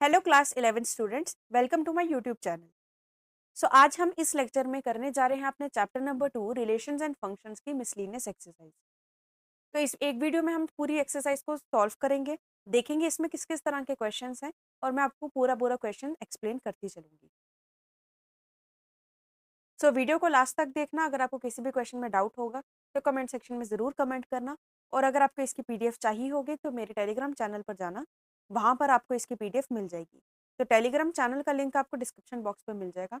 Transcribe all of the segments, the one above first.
Hello class 11 students, welcome to my YouTube channel. आज हम इस लेक्चर में करने जा रहे हैं अपने chapter number 2 relations and functions की मिसलिनियस एक्सरसाइज। तो इस एक वीडियो में हम पूरी एक्सरसाइज को सॉल्व करेंगे, देखेंगे इसमें किस किस तरह के क्वेश्चंस हैं और मैं आपको पूरा पूरा क्वेश्चन एक्सप्लेन करती चलूंगी। वीडियो को लास्ट तक देखना। अगर आपको किसी भी क्वेश्चन में डाउट होगा तो कमेंट सेक्शन में ज़रूर कमेंट करना, और अगर आपको इसकी पीडीएफ चाहिए होगी तो मेरे टेलीग्राम चैनल पर जाना, वहाँ पर आपको इसकी पीडीएफ मिल जाएगी। तो टेलीग्राम चैनल का लिंक आपको डिस्क्रिप्शन बॉक्स में मिल जाएगा।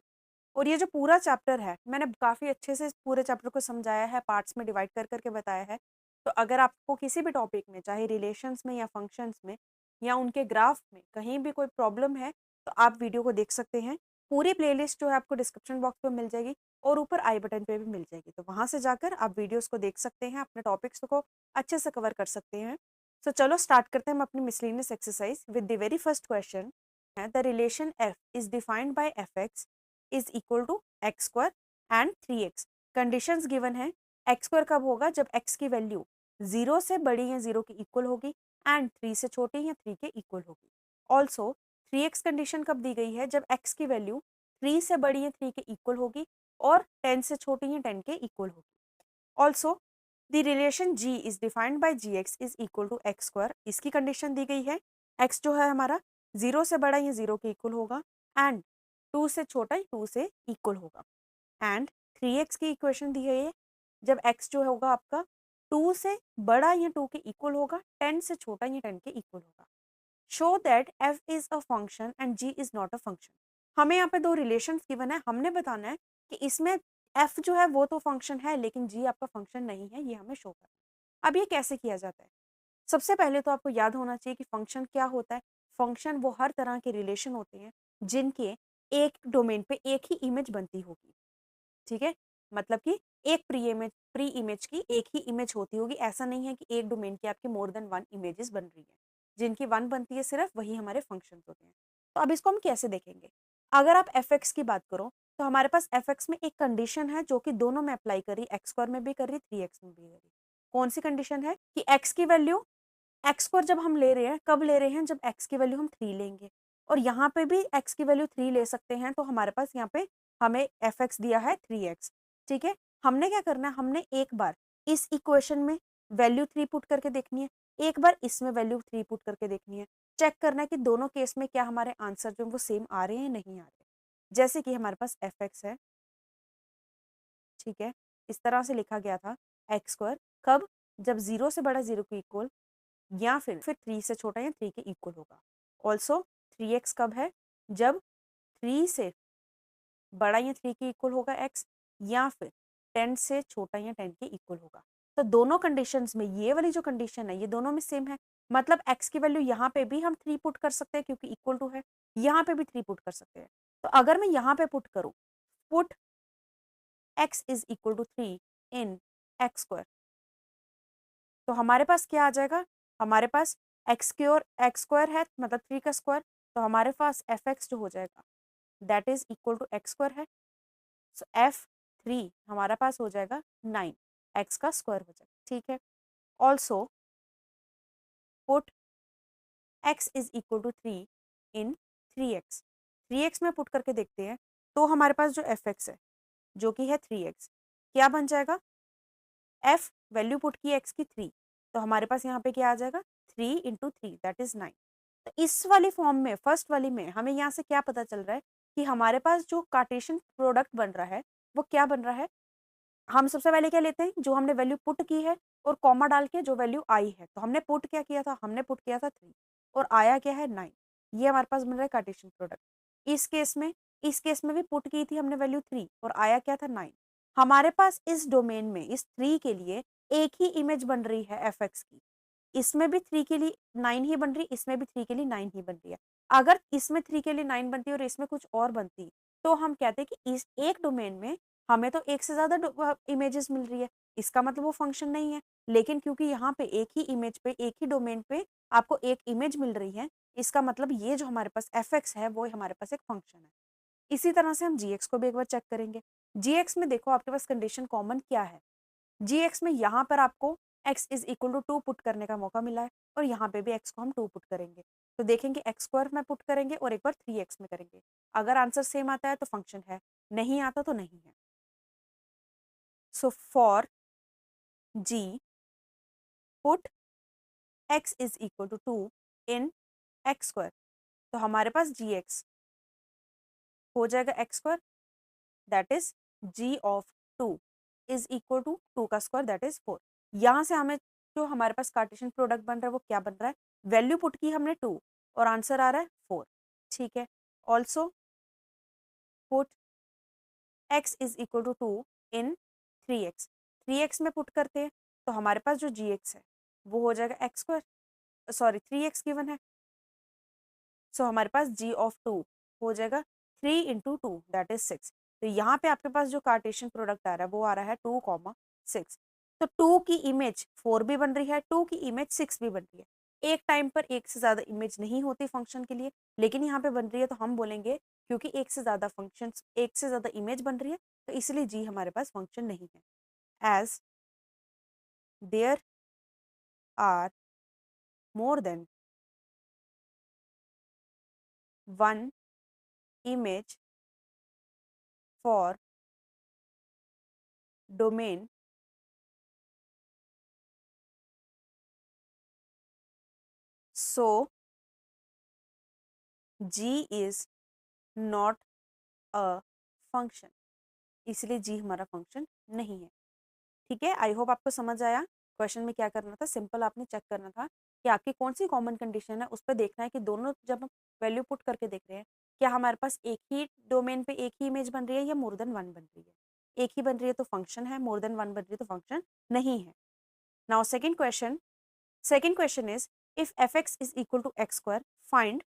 और ये जो पूरा चैप्टर है, मैंने काफ़ी अच्छे से इस पूरे चैप्टर को समझाया है, पार्ट्स में डिवाइड कर करके बताया है। तो अगर आपको किसी भी टॉपिक में, चाहे रिलेशंस में या फंक्शंस में या उनके ग्राफ में कहीं भी कोई प्रॉब्लम है, तो आप वीडियो को देख सकते हैं। पूरी प्लेलिस्ट जो है आपको डिस्क्रिप्शन बॉक्स पे मिल जाएगी और ऊपर आई बटन पे भी मिल जाएगी। तो वहाँ से जाकर आप वीडियोस को देख सकते हैं, अपने टॉपिक्स को अच्छे से कवर कर सकते हैं। चलो स्टार्ट करते हैं हम अपनी miscellaneous exercise with the very first question है the relation f is defined by fx is equal to X square and 3x। Conditions given है। एक्स स्क्वायर कब होगा? जब x की वैल्यू 0 से बड़ी या 0 के इक्वल होगी एंड 3 से छोटी या 3 के इक्वल होगी। ऑल्सो 3x कंडीशन कब दी गई है? जब x की वैल्यू 3 से बड़ी या 3 के इक्वल होगी और 10 से छोटी या 10 के इक्वल होगी। Also the relation g is defined by gx is equal to X square. इसकी कंडीशन दी गई है, x जो है हमारा 0 से बड़ा या 0 के इक्वल होगा एंड 2 से छोटा या 2 से इक्वल होगा। एंड 3x की इक्वेशन दी गई है, जब x जो होगा आपका 2 से बड़ा या 2 के इक्वल होगा, 10 से छोटा या 10 के इक्वल होगा। Show that f is a function and g is not a function. हमें यहाँ पे दो रिलेशंस गिवन है, हमने बताना है कि इसमें f जो है वो तो फंक्शन है लेकिन g आपका फंक्शन नहीं है, ये हमें शो करना है। अब ये कैसे किया जाता है? सबसे पहले तो आपको याद होना चाहिए कि फंक्शन क्या होता है। फंक्शन वो हर तरह के रिलेशन होते हैं जिनके एक डोमेन पे एक ही इमेज बनती होगी। ठीक है, मतलब कि एक प्री इमेज की एक ही इमेज होती होगी। ऐसा नहीं है कि एक डोमेन की आपकी मोर देन वन इमेजेस बन रही है। जिनकी वन बनती है सिर्फ, वही हमारे फंक्शन होते हैं। तो अब इसको हम कैसे देखेंगे? अगर आप एफ एक्स की बात करो तो हमारे पास एफ एक्स में एक कंडीशन है जो कि दोनों में अप्लाई करी, एक्स स्क्वायर में भी कर रही, 3x में भी कर रही। कौन सी कंडीशन है? कि एक्स की वैल्यू, एक्स स्क्वायर जब हम ले रहे हैं, कब ले रहे हैं? जब एक्स की वैल्यू हम 3 लेंगे, और यहाँ पे भी एक्स की वैल्यू 3 ले सकते हैं। तो हमारे पास यहाँ पे हमें एफ एक्स दिया है 3x। ठीक है, हमने क्या करना है? हमने एक बार इस इक्वेशन में वैल्यू 3 पुट करके देखनी है, एक बार इसमें वैल्यू 3 पुट करके देखनी है। चेक करना है कि दोनों केस में क्या हमारे आंसर जो वो सेम आ रहे हैं, नहीं आ रहे। जैसे कि हमारे पास एफ एक्स है, ठीक है, इस तरह से लिखा गया था एक्स स्क्वायर, कब? जब 0 से बड़ा 0 के इक्वल या फिर 3 से छोटा या 3 के इक्वल होगा। ऑल्सो 3x कब है? जब 3 से बड़ा या 3 के इक्वल होगा x, या फिर 10 से छोटा या 10 के इक्वल होगा। तो दोनों कंडीशंस में ये वाली जो कंडीशन है ये दोनों में सेम है। मतलब x की वैल्यू यहाँ पे भी हम 3 पुट कर सकते हैं क्योंकि इक्वल टू है, यहाँ पे भी 3 पुट कर सकते हैं। तो अगर मैं यहाँ पे पुट करूँ, put x is equal to 3 in x square, तो हमारे पास क्या आ जाएगा? हमारे पास एक्स स्क्वायर है, मतलब 3 का स्क्वायर, तो हमारे पास एफ एक्स जो हो जाएगा that is equal to X square है। सो एफ 3 हमारा पास हो जाएगा 9, एक्स का स्क्वायर हो जाएगा। ठीक है, also put X is equal to 3 in 3x। 3x में पुट करके देखते हैं तो हमारे पास जो एफ एक्स है जो कि है 3x, क्या बन जाएगा? एफ वैल्यू पुट की एक्स की 3, तो हमारे पास यहाँ पे क्या आ जाएगा? 3 इंटू 3 दैट इज 9। तो इस वाली फॉर्म में, फर्स्ट वाली में, हमें यहाँ से क्या पता चल रहा है कि हमारे पास जो कार्टेशियन प्रोडक्ट बन रहा है वो क्या बन रहा है? हम सबसे पहले क्या लेते हैं? जो हमने वैल्यू पुट की है और कॉमा डाल के जो वैल्यू आई है। तो हमने पुट क्या किया था? हमने पुट किया था 3 और आया क्या है? 9। ये हमारे पास बन रहा है कार्टेशियन प्रोडक्ट। इस केस में भी पुट की थी हमने वैल्यू 3 और आया क्या था? 9। हमारे पास इस डोमेन में इस 3 के लिए एक ही इमेज बन रही है एफ एक्स की। इसमें भी 3 के लिए 9 ही बन रही, इसमें भी 3 के लिए 9 ही बन रही है। अगर इसमें 3 के लिए 9 बनती और इसमें कुछ और बनती, तो हम कहते हैं कि इस एक डोमेन में हमें तो एक से ज़्यादा इमेजेस मिल रही है, इसका मतलब वो फंक्शन नहीं है। लेकिन क्योंकि यहाँ पे एक ही इमेज पे, एक ही डोमेन पे आपको एक इमेज मिल रही है, इसका मतलब ये जो हमारे पास एफ एक्स है वो हमारे पास एक फंक्शन है। इसी तरह से हम जी एक्स को भी एक बार चेक करेंगे। जी एक्स में देखो आपके पास कंडीशन कॉमन क्या है? जी एक्स में यहाँ पर आपको x is equal to 2 put करने का मौका मिला है और यहाँ पे भी x को हम 2 पुट करेंगे। तो देखेंगे एक्स स्क्वायर में पुट करेंगे और एक बार 3x में करेंगे। अगर आंसर सेम आता है तो फंक्शन है, नहीं आता तो नहीं है। So for g put x is equal to 2 in x square, तो हमारे पास gx हो जाएगा x square, that is g of 2 is equal to 2 का स्क्वायर दैट इज 4। यहाँ से हमें जो हमारे पास कार्टेशियन प्रोडक्ट बन रहा है वो क्या बन रहा है, वैल्यू पुट की हमने 2 और आंसर आ रहा है 4। ठीक है, also put x is equal to 2 in 3x, 3x में पुट करते हैं तो हमारे पास जो gx है वो हो जाएगा x square, sorry 3x given है, सो हमारे पास g ऑफ 2 हो जाएगा 3 इंटू 2 दैट इज 6। तो यहाँ पे आपके पास जो कार्टेशियन प्रोडक्ट आ रहा है वो आ रहा है 2,6। तो 2 की इमेज 4 भी बन रही है, 2 की इमेज 6 भी बन रही है। एक टाइम पर एक से ज्यादा इमेज नहीं होती फंक्शन के लिए, लेकिन यहाँ पे बन रही है तो हम बोलेंगे क्योंकि एक से ज्यादा फंक्शन, एक से ज्यादा इमेज बन रही है तो इसलिए जी हमारे पास फंक्शन नहीं है। As there are more than one image for domain so g is not a function, इसलिए g हमारा फंक्शन नहीं है। ठीक है, आई होप आपको समझ आया। क्वेश्चन में क्या करना था, सिंपल आपने चेक करना था कि आपकी कौन सी कॉमन कंडीशन है, उस पर देखना है कि दोनों जब हम वैल्यू पुट करके देख रहे हैं क्या हमारे पास एक ही डोमेन पे एक ही इमेज बन रही है या मोर देन वन बन रही है। एक ही बन रही है तो फंक्शन है, मोर देन वन बन रही है तो फंक्शन नहीं है। Now second question is if fx is equal to x square, find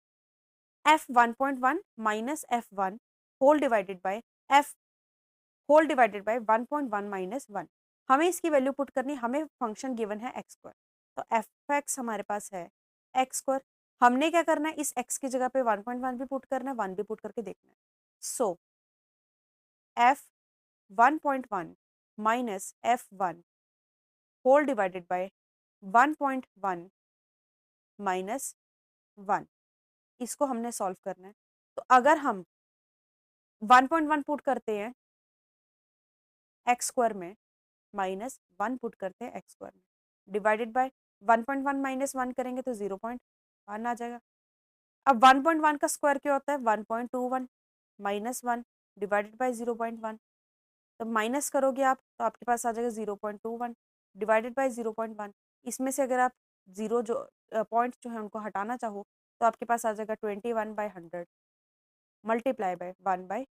f 1.1 minus f1 whole divided by f whole divided by 1.1 minus 1। हमें इसकी वैल्यू पुट करनी, हमें फंक्शन गिवन है एक्स स्क्वायर, तो एफ एक्स हमारे पास है X square. हमने क्या करना है, इस एक्स की जगह पे 1.1 भी पुट करना है, 1 भी पुट करके देखना है। So F 1.1 minus F one whole divided by 1.1 minus 1, इसको हमने सॉल्व करना है। तो अगर हम 1.1 पुट करते हैं एक्स स्क्वायर में माइनस 1 पुट करते हैं एक्स स्क्वायर में, डिवाइडेड बाय 1.1 माइनस 1 करेंगे तो 0.1 आ जाएगा। अब 1.1 का स्क्वायर क्या होता है, 1.21 माइनस 1 डिवाइडेड बाय 0.1, तो माइनस करोगे आप तो आपके पास आ जाएगा 0.21 डिवाइडेड बाय 0.1। इसमें से अगर आप जीरो जो पॉइंट जो है उनको हटाना चाहो तो आपके पास आ जाएगा 21/100 मल्टीप्लाई बाय 1 बाय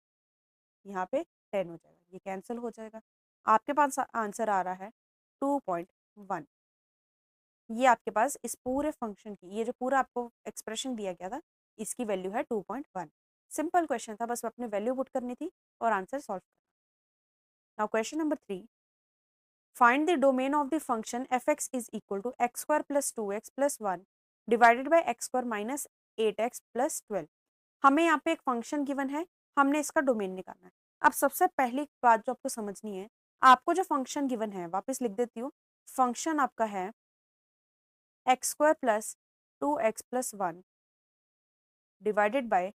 यहाँ पे 10 हो जाएगा, ये कैंसिल हो जाएगा। आपके पास आंसर आ रहा है 2.1। ये आपके पास इस पूरे फंक्शन की, ये जो पूरा आपको एक्सप्रेशन दिया गया था इसकी वैल्यू है 2.1। सिंपल क्वेश्चन था, बस अपने वैल्यू पुट करनी थी और आंसर सॉल्व करना। Now question number 3, find the domain of the function fx is equal to x square plus 2x plus 1 divided by x square minus 8x plus 12। हमें यहाँ पे एक फंक्शन गिवन है, हमने इसका डोमेन निकालना है। अब सबसे पहली बात जो आपको समझनी है, आपको जो फंक्शन गिवन है, वापस लिख देती हूँ, फंक्शन आपका है X square plus 2x plus 1 divided bye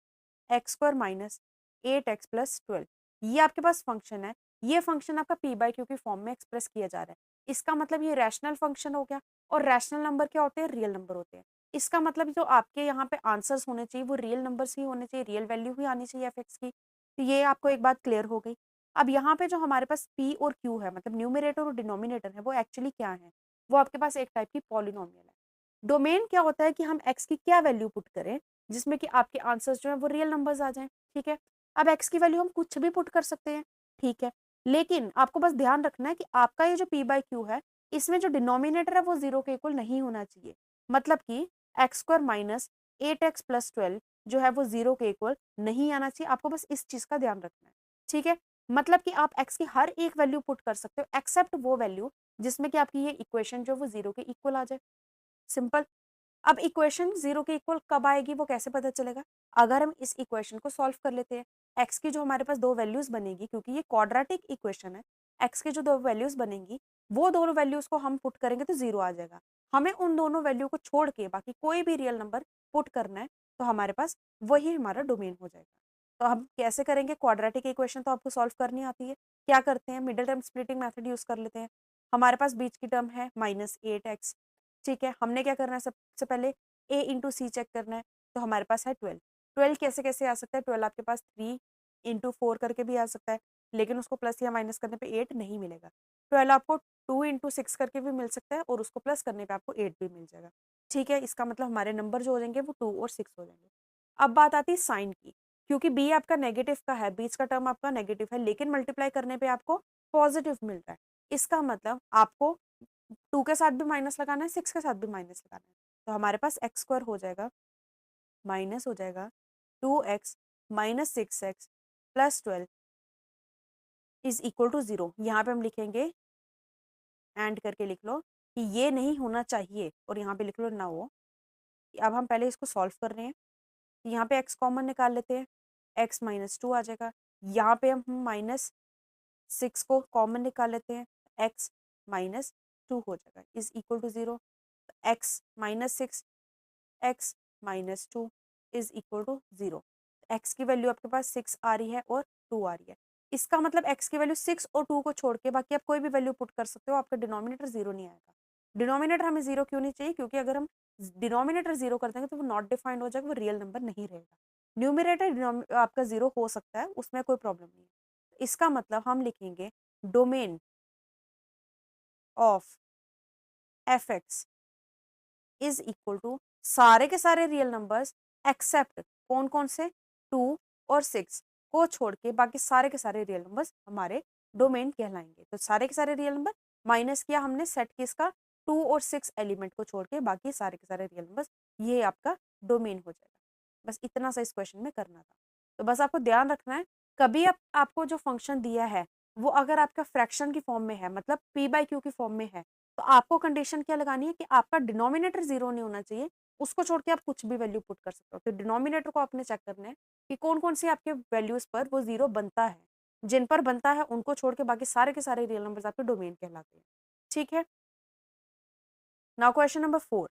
x square minus 8x plus 12। ये आपके पास फंक्शन है, ये फंक्शन आपका p बाय क्यू की फॉर्म में एक्सप्रेस किया जा रहा है। इसका मतलब ये रैशनल फंक्शन हो गया, और रैशनल नंबर क्या होते हैं, रियल नंबर होते हैं। इसका मतलब जो आपके यहाँ पे आंसर्स होने चाहिए वो रियल नंबर्स ही होने चाहिए, रियल वैल्यू ही आनी चाहिए एफ की। तो ये आपको एक बात क्लियर हो गई। अब यहाँ पे जो हमारे पास p और q है, मतलब न्यूमिनेटर और डिनोमिनेटर है, वो एक्चुअली क्या है, वो आपके पास एक टाइप की पॉलिनोमियल है। डोमेन क्या होता है कि हम x की क्या वैल्यू पुट करें जिसमें कि आपके आंसर्स जो है वो रियल नंबर्स आ जाएं। ठीक है, अब x की वैल्यू हम कुछ भी पुट कर सकते हैं, ठीक है, लेकिन आपको बस ध्यान रखना है कि आपका ये जो p बाई क्यू है, इसमें जो डिनोमिनेटर है वो 0 के इक्वल नहीं होना चाहिए। मतलब कि x square minus 8x plus 12 जो है वो 0 के इक्वल नहीं आना चाहिए। आपको बस इस चीज का ध्यान रखना है, ठीक है। मतलब कि आप x की हर एक वैल्यू पुट कर सकते हो एक्सेप्ट वो वैल्यू जिसमें कि आपकी ये इक्वेशन जो वो 0 के इक्वल आ जाए। सिंपल। अब इक्वेशन 0 के इक्वल कब आएगी वो कैसे पता चलेगा, अगर हम इस इक्वेशन को सॉल्व कर लेते हैं। x की जो हमारे पास दो वैल्यूज बनेगी, क्योंकि ये क्वाड्रेटिक इक्वेशन है, x की जो दो वैल्यूज बनेंगी वो दोनों वैल्यूज को हम पुट करेंगे तो 0 आ जाएगा। हमें उन दोनों वैल्यू को छोड़ के बाकी कोई भी रियल नंबर पुट करना है, तो हमारे पास वही हमारा डोमेन हो जाएगा। तो हम कैसे करेंगे? क्वाड्रेटिक इक्वेशन तो आपको सॉल्व करनी आती है। क्या करते हैं? Middle term splitting method use कर लेते हैं। हमारे पास बीच की टर्म है -8x, ठीक है? हमने क्या करना है? सबसे पहले a इंटू सी चेक करना है, तो हमारे पास है 12। 12 कैसे-कैसे आ सकता है? 12 आपके पास 3 इंटू 4 करके भी आ सकता है, लेकिन उसको प्लस या माइनस करने पे 8 नहीं मिलेगा। 12 आपको 2 इंटू 6 करके भी मिल सकता है और उसको प्लस करने पे आपको 8 भी मिल जाएगा, ठीक है? इसका मतलब हमारे नंबर जो हो जाएँगे वो 2 और 6 हो जाएँगे। अब बात आती है साइन की, क्योंकि b आपका नेगेटिव का है, बीच का टर्म आपका नेगेटिव है, लेकिन मल्टीप्लाई करने पे आपको पॉजिटिव मिल रहा है। इसका मतलब आपको 2 के साथ भी माइनस लगाना है, 6 के साथ भी माइनस लगाना है। तो हमारे पास x स्क्वायर हो जाएगा, माइनस हो जाएगा 2x minus 6x plus 12 is equal to 0। यहाँ पे हम लिखेंगे, एंड करके लिख लो कि ये नहीं होना चाहिए और यहाँ पे लिख लो ना हो। अब हम पहले इसको सॉल्व कर रहे हैं। यहाँ पे x कॉमन निकाल लेते हैं, x माइनस 2 आ जाएगा। यहाँ पे हम माइनस 6 को कॉमन निकाल लेते हैं, x माइनस 2 हो जाएगा is equal to 0। x minus 6 x minus 2 is equal to 0। x की वैल्यू आपके पास 6 आ रही है और 2 आ रही है। इसका मतलब x की वैल्यू 6 और 2 को छोड़ के बाकी आप कोई भी वैल्यू पुट कर सकते हो, आपका डिनोमिनेटर 0 नहीं आएगा। डिनोमिनेटर हमें 0 क्यों नहीं चाहिए? क्योंकि अगर हम डिनोमिनेटर 0 कर देंगे तो वो नॉट डिफाइंड हो जाएगा, वो रियल नंबर नहीं रहेगा। न्यूमरेटर आपका 0 हो सकता है, उसमें कोई प्रॉब्लम नहीं है। इसका मतलब हम लिखेंगे domain of fx is equal to सारे के सारे रियल नंबर्स एक्सेप्ट कौन-कौन से? 2 और 6 को छोड़ के बाकी सारे के सारे रियल नंबर्स हमारे डोमेन कहलाएंगे। तो सारे के सारे रियल नंबर माइनस किया हमने सेट किसका? 2 और 6 एलिमेंट को छोड़ के बाकी सारे के सारे रियल नंबर्स, ये आपका डोमेन हो जाएगा। बस इतना सा इस क्वेश्चन में करना था। तो बस आपको ध्यान रखना है, कभी आप आपको जो फंक्शन दिया है वो अगर आपका फ्रैक्शन की फॉर्म में है, मतलब p/q की फॉर्म में है, तो आपको कंडीशन क्या लगानी है कि आपका डिनोमिनेटर 0 नहीं होना चाहिए, उसको छोड़ के आप कुछ भी वैल्यू पुट कर सकते हो। तो डिनोमिनेटर को आपने चेक करना है कि कौन-कौन सी आपके वैल्यूज़ पर वो 0 बनता है। जिन पर बनता है उनको छोड़ के बाकी सारे के सारे रियल नंबर्स आपके डोमेन कहलाते हैं। ठीक है? Now question number 4.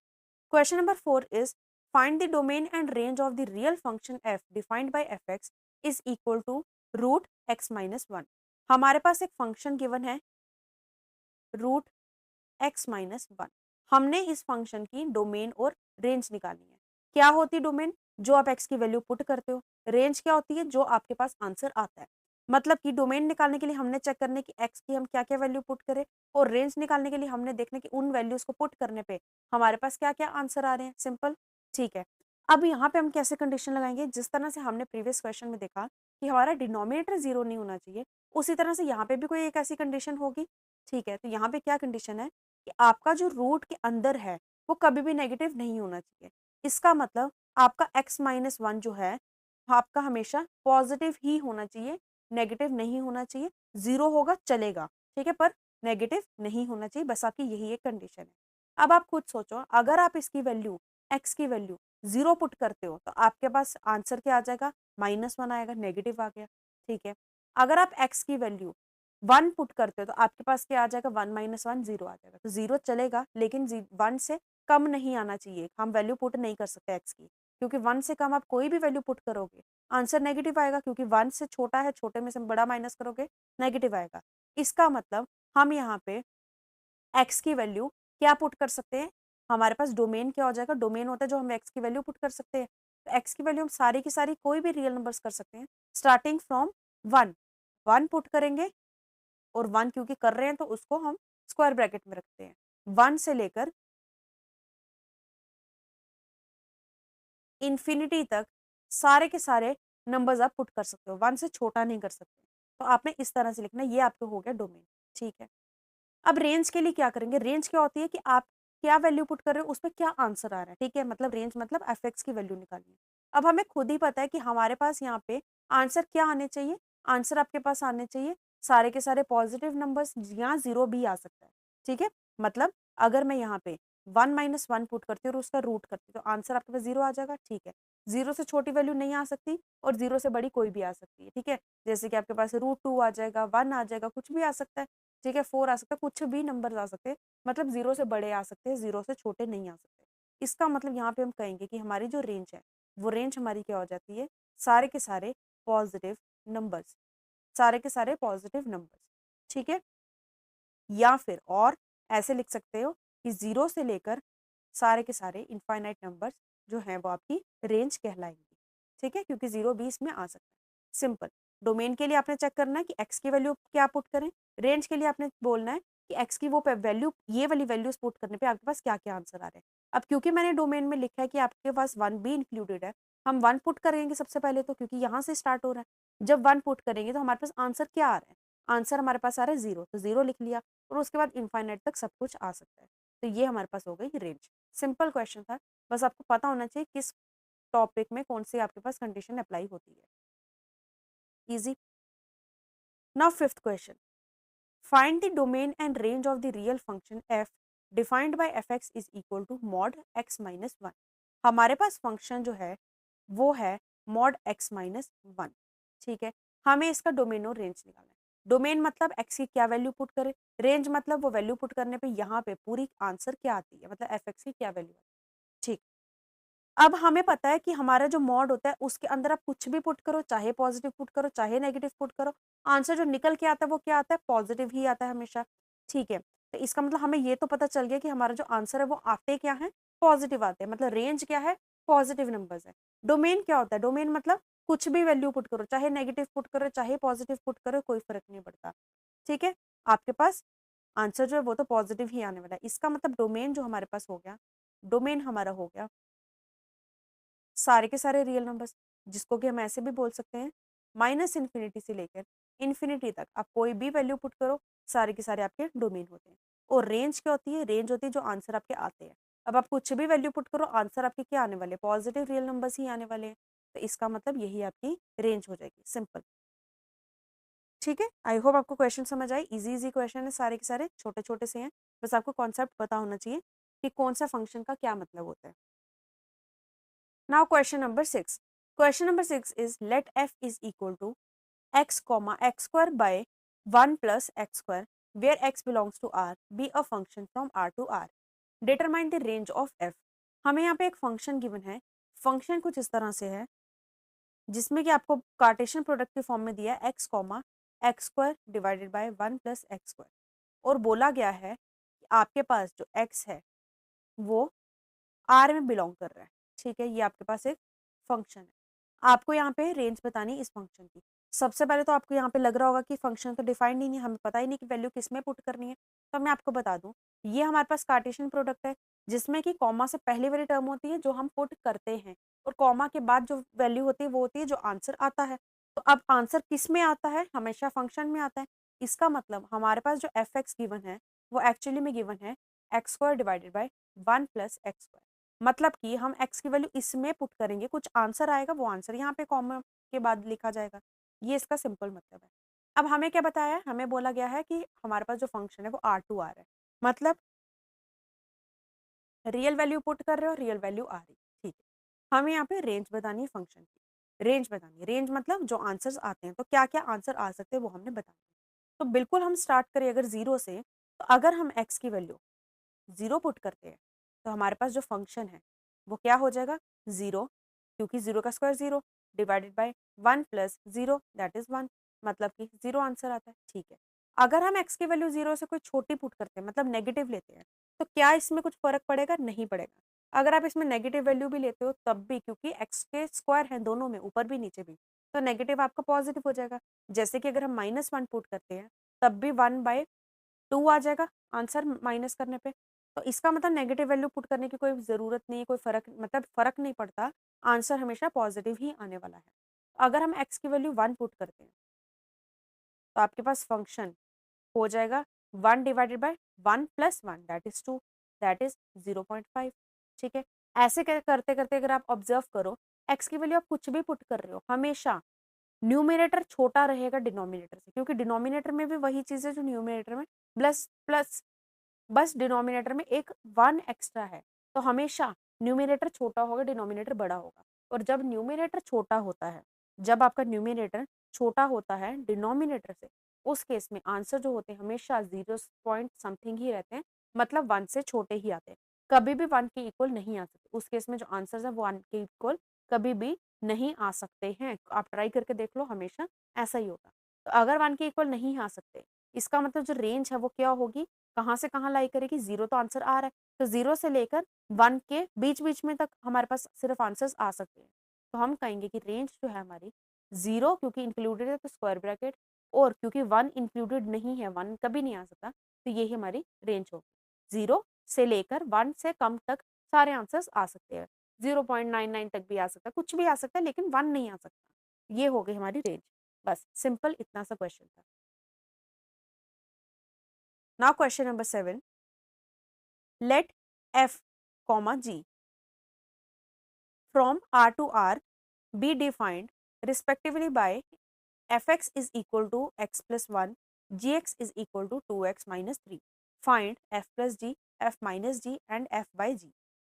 Question number 4 is find the domain and range of the real function f defined by fx is equal to root x minus 1. हमारे पास एक फंक्शन गिवन है रूट x माइनस 1। हमने इस function की domain और range निकालनी है। क्या होती है डोमेन? जो आप x की वैल्यू पुट करते हो। रेंज क्या होती है? जो आपके पास आंसर आता है। मतलब कि डोमेन निकालने के लिए हमने चेक करने की x की हम क्या-क्या वैल्यू पुट करें और रेंज निकालने के लिए हमने देखना कि उन वैल्यूज़ को पुट करने पे हमारे पास क्या-क्या आंसर आ रहे हैं। सिंपल, ठीक है। अब यहाँ पे हम कैसे कंडीशन लगाएँगे? जिस तरह से हमने प्रीवियस क्वेश्चन में देखा कि हमारा डिनोमिनेटर 0 नहीं होना चाहिए, उसी तरह से यहाँ पे भी कोई एक ऐसी कंडीशन होगी, ठीक है। तो यहाँ पे क्या कंडीशन है कि आपका जो रूट के अंदर है, वो कभी भी नेगेटिव नहीं होना चाहिए। इसका मतलब आपका x माइनस 1 जो है, आपका हमेशा पॉजिटिव ही होना चाहिए, नेगेटिव नहीं होना चाहिए। 0 होगा चलेगा, ठीक है, पर नेगेटिव नहीं होना चाहिए, बस आपकी यही एक कंडीशन है। अब आप खुद सोचो, अगर आप इसकी वैल्यू x की वैल्यू 0 पुट करते हो, तो आपके पास आंसर क्या आ जाएगा? -1 आएगा, नेगेटिव आ गया, ठीक है। अगर आप x की वैल्यू 1 पुट करते हो तो आपके पास क्या आ जाएगा? 1 माइनस 1 0 आ जाएगा। तो 0 चलेगा, लेकिन 1 से कम नहीं आना चाहिए। हम वैल्यू पुट नहीं कर सकते x की, क्योंकि 1 से कम आप कोई भी वैल्यू पुट करोगे, आंसर नेगेटिव आएगा, क्योंकि 1 से छोटा है, छोटे में से बड़ा माइनस करोगे, नेगेटिव आएगा। इसका मतलब हम यहाँ पे x की वैल्यू क्या पुट कर सकते हैं? हमारे पास डोमेन क्या हो जाएगा? डोमेन होता है जो हम x की वैल्यू पुट कर सकते हैं। तो x की वैल्यू हम सारी की सारी कोई भी रियल नंबर्स कर सकते हैं, स्टार्टिंग फ्रॉम 1। 1 पुट करेंगे और 1 क्योंकि कर रहे हैं तो उसको हम स्क्वायर ब्रैकेट में रखते हैं। 1 से लेकर इन्फिनिटी तक सारे के सारे नंबर्स आप पुट कर सकते हो, 1 से छोटा नहीं कर सकते। तो आपने इस तरह से लिखना है, ये आपका हो गया डोमेन, ठीक है। अब रेंज के लिए क्या करेंगे? रेंज क्या होती है कि आप क्या वैल्यू पुट कर रहे हो, उसपे क्या आंसर आ रहा है, ठीक है? मतलब रेंज मतलब एफएक्स की वैल्यू निकालनी है। अब हमें खुद ही पता है कि हमारे पास यहाँ पे आंसर क्या आने चाहिए? आंसर आपके पास आने चाहिए सारे के सारे पॉजिटिव नंबर्स, यहाँ 0 भी आ सकता है, ठीक है? मतलब अगर मैं यहाँ पे 1 माइनस 1 पुट करती हूँ और उसका रूट करती हूँ, तो आंसर आपके पास 0 आ जाएगा, ठीक है। 0 से छोटी वैल्यू नहीं आ सकती और 0 से बड़ी कोई भी आ सकती है, ठीक है? जैसे कि आपके पास √2 आ जाएगा, 1 आ जाएगा, कुछ भी आ सकता है, ठीक है? 4 आ सकता है, कुछ भी नंबर्स आ सकते हैं, मतलब 0 से बड़े आ सकते हैं, 0 से छोटे नहीं आ सकते। इसका मतलब यहाँ पे हम कहेंगे कि हमारी जो रेंज है वो रेंज हमारी क्या हो जाती है, सारे के सारे पॉजिटिव नंबर्स, सारे के सारे पॉजिटिव नंबर्स, ठीक है। या फिर और ऐसे लिख सकते हो कि 0 से लेकर सारे के सारे इनफाइनाइट नंबर्स जो हैं वो आपकी रेंज कहलाएंगी, ठीक है, क्योंकि 0 भी इसमें आ सकता है। सिंपल। डोमेन के लिए आपने चेक करना है कि x की वैल्यू क्या पुट करें, रेंज के लिए आपने बोलना है कि x की वो वैल्यू, ये वाली वैल्यूज पुट करने पे आपके पास क्या-क्या आंसर आ रहे हैं। अब क्योंकि मैंने डोमेन में लिखा है कि आपके पास 1 भी इंक्लूडेड है, हम 1 पुट करेंगे सबसे पहले तो, क्योंकि यहाँ से स्टार्ट हो रहा है। जब 1 पुट करेंगे तो हमारे पास आंसर क्या आ रहा है? आंसर हमारे पास आ रहा है 0, तो 0 लिख लिया और उसके बाद इनफाइनाइट तक सब कुछ आ सकता है। तो ये हमारे पास हो गई रेंज। सिंपल क्वेश्चन था, बस आपको पता होना चाहिए किस टॉपिक में कौन सी आपके पास कंडीशन अप्लाई होती है। Easy. Now fifth question, find the domain and range of the real function f defined by fx is equal to mod x minus 1। हमारे पास फंक्शन जो है वो है मॉड x माइनस 1, ठीक है। हमें इसका डोमेन और रेंज निकालना है। डोमेन मतलब x की क्या वैल्यू पुट करें, रेंज मतलब वो वैल्यू पुट करने पे यहाँ पे पूरी आंसर क्या आती है, मतलब fx की क्या वैल्यू आती है, ठीक। अब हमें पता है कि हमारा जो मॉड होता है उसके अंदर आप कुछ भी पुट करो, चाहे पॉजिटिव पुट करो, चाहे नेगेटिव पुट करो, आंसर जो निकल के आता है वो क्या आता है, पॉजिटिव ही आता है हमेशा, ठीक है। तो इसका मतलब हमें ये तो पता चल गया कि हमारा जो आंसर है वो आते क्या है, पॉजिटिव आते हैं, मतलब रेंज क्या है, पॉजिटिव नंबर्स है। डोमेन क्या होता है, डोमेन मतलब कुछ भी वैल्यू पुट करो, चाहे नेगेटिव पुट करो, चाहे पॉजिटिव पुट करो, कोई फर्क नहीं पड़ता, ठीक है। आपके पास आंसर जो है वो तो पॉजिटिव ही आने वाला है। इसका मतलब डोमेन जो हमारे पास हो गया, डोमेन हमारा हो गया सारे के सारे रियल नंबर्स, जिसको कि हम ऐसे भी बोल सकते हैं माइनस इन्फिनिटी से लेकर इन्फिनिटी तक आप कोई भी वैल्यू पुट करो, सारे के सारे आपके डोमेन होते हैं। और रेंज क्या होती है, रेंज होती है जो आंसर आपके आते हैं। अब आप कुछ भी वैल्यू पुट करो, आंसर आपके क्या आने वाले, पॉजिटिव रियल नंबर्स ही आने वाले हैं। तो इसका मतलब यही आपकी रेंज हो जाएगी, सिंपल, ठीक है। आई होप आपको क्वेश्चन समझ आए, इजी इजी क्वेश्चन है सारे के सारे, छोटे छोटे से हैं, बस आपको कॉन्सेप्ट पता होना चाहिए कि कौन सा फंक्शन का क्या मतलब होता है। Now question number 6. Question number 6 is let f is equal to x comma x square by 1 plus x square where x belongs to R be a function from R to R. Determine the range of f. हमें यहाँ पे एक function given है, function कुछ इस तरह से है जिसमें कि आपको कार्टेशियन प्रोडक्ट के फॉर्म में दिया है x comma x square divided by 1 plus x square, और बोला गया है कि आपके पास जो x है वो आर में बिलोंग कर रहा है, ठीक है। ये आपके पास एक फंक्शन है, आपको यहाँ पे रेंज बतानी इस फंक्शन की। सबसे पहले तो आपको यहाँ पे लग रहा होगा कि फंक्शन तो डिफाइंड ही नहीं, हमें पता ही नहीं कि वैल्यू किस में पुट करनी है। तो मैं आपको बता दूं, ये हमारे पास कार्टेशियन प्रोडक्ट है जिसमें कि कॉमा से पहली वाली टर्म होती है जो हम पुट करते हैं, और कॉमा के बाद जो वैल्यू होती है वो होती है जो आंसर आता है। तो अब आंसर किस में आता है, हमेशा फंक्शन में आता है। इसका मतलब हमारे पास जो एफ एक्स गिवन है वो एक्चुअली में गिवन है X square divided by 1 plus x square. मतलब कि हम x की वैल्यू इसमें पुट करेंगे, कुछ आंसर आएगा, वो आंसर यहाँ पे कॉमा के बाद लिखा जाएगा। ये इसका सिंपल मतलब है। अब हमें क्या बताया है, हमें बोला गया है कि हमारे पास जो फंक्शन है वो R टू R है, मतलब रियल वैल्यू पुट कर रहे हो, रियल वैल्यू आ रही, ठीक है। हमें यहाँ पे रेंज बतानी है फंक्शन की, रेंज बतानी है, रेंज मतलब जो आंसर्स आते हैं, तो क्या क्या आंसर आ सकते हैं वो हमने बताया। तो बिल्कुल हम स्टार्ट करें अगर 0 से, तो अगर हम x की वैल्यू 0 पुट करते हैं तो हमारे पास जो फंक्शन है वो क्या हो जाएगा, 0, क्योंकि 0 का square 0 divided by 1 plus 0 that is 1, मतलब कि 0 आंसर आता है, ठीक है। अगर हम x की वैल्यू 0 से कोई छोटी पुट करते हैं, मतलब नेगेटिव लेते हैं, तो क्या इसमें कुछ फर्क पड़ेगा, नहीं पड़ेगा। अगर आप इसमें नेगेटिव वैल्यू भी लेते हो तब भी, क्योंकि x के स्क्वायर हैं दोनों में, ऊपर भी नीचे भी, तो नेगेटिव आपका पॉजिटिव हो जाएगा। जैसे कि अगर हम -1 पुट करते हैं तब भी 1/2 आ जाएगा आंसर माइनस करने पे। तो इसका मतलब नेगेटिव वैल्यू पुट करने की कोई ज़रूरत नहीं है, कोई फ़र्क, मतलब फ़र्क नहीं पड़ता, आंसर हमेशा पॉजिटिव ही आने वाला है। अगर हम x की वैल्यू 1 पुट करते हैं, तो आपके पास फंक्शन हो जाएगा 1 divided bye 1 plus 1 that is 2 that is 0.5, ठीक है। ऐसे करते-करते अगर आप ऑब्ज़र्व करो, x की वैल्यू आप कुछ भी पुट कर रहे हो, हमेशा न्यूमरेटर छोटा रहेगा डिनोमिनेटर से, क्योंकि डिनोमिनेटर में भी वही चीज़ है जो न्यूमरेटर में, प्लस प्लस बस डिनोमिनेटर में एक 1 एक्स्ट्रा है, तो हमेशा न्यूमरेटर छोटा होगा, डिनोमिनेटर बड़ा होगा। और जब न्यूमरेटर छोटा होता है, जब आपका न्यूमरेटर छोटा होता है डिनोमिनेटर से, उस केस में आंसर जो होते हैं हमेशा 0 पॉइंट समथिंग ही रहते हैं, मतलब 1 से छोटे ही आते हैं। कभी भी 1 के इक्वल नहीं आ सकते। उस केस में जो आंसर्स है वो 1 के इक्वल कभी भी नहीं आ सकते हैं। आप ट्राई करके देख लो, हमेशा ऐसा ही होगा। तो अगर 1 के इक्वल नहीं आ सकते, इसका मतलब जो रेंज है वो क्या होगी, कहाँ से कहाँ लाई करेगी, 0 तो आंसर आ रहा है, तो 0 से लेकर 1 के बीच-बीच में तक हमारे पास सिर्फ आंसर्स आ सकते हैं। तो हम कहेंगे कि रेंज जो है हमारी 0, क्योंकि इंक्लूडेड है तो स्क्वायर ब्रैकेट, और क्योंकि 1 इंक्लूडेड नहीं है, 1 कभी नहीं आ सकता, तो यही हमारी रेंज होगी। 0 से लेकर 1 से कम तक सारे आंसर्स आ सकते हैं। 0.99 तक भी आ सकता है, कुछ भी आ सकता है, लेकिन 1 नहीं आ सकता। ये हो गई हमारी रेंज। बस सिंपल इतना सा क्वेश्चन था। Now question number 7, let f, g from R to R be defined respectively by fx is equal to x plus 1, gx is equal to 2x minus 3. Find f plus g, f minus g and f by g.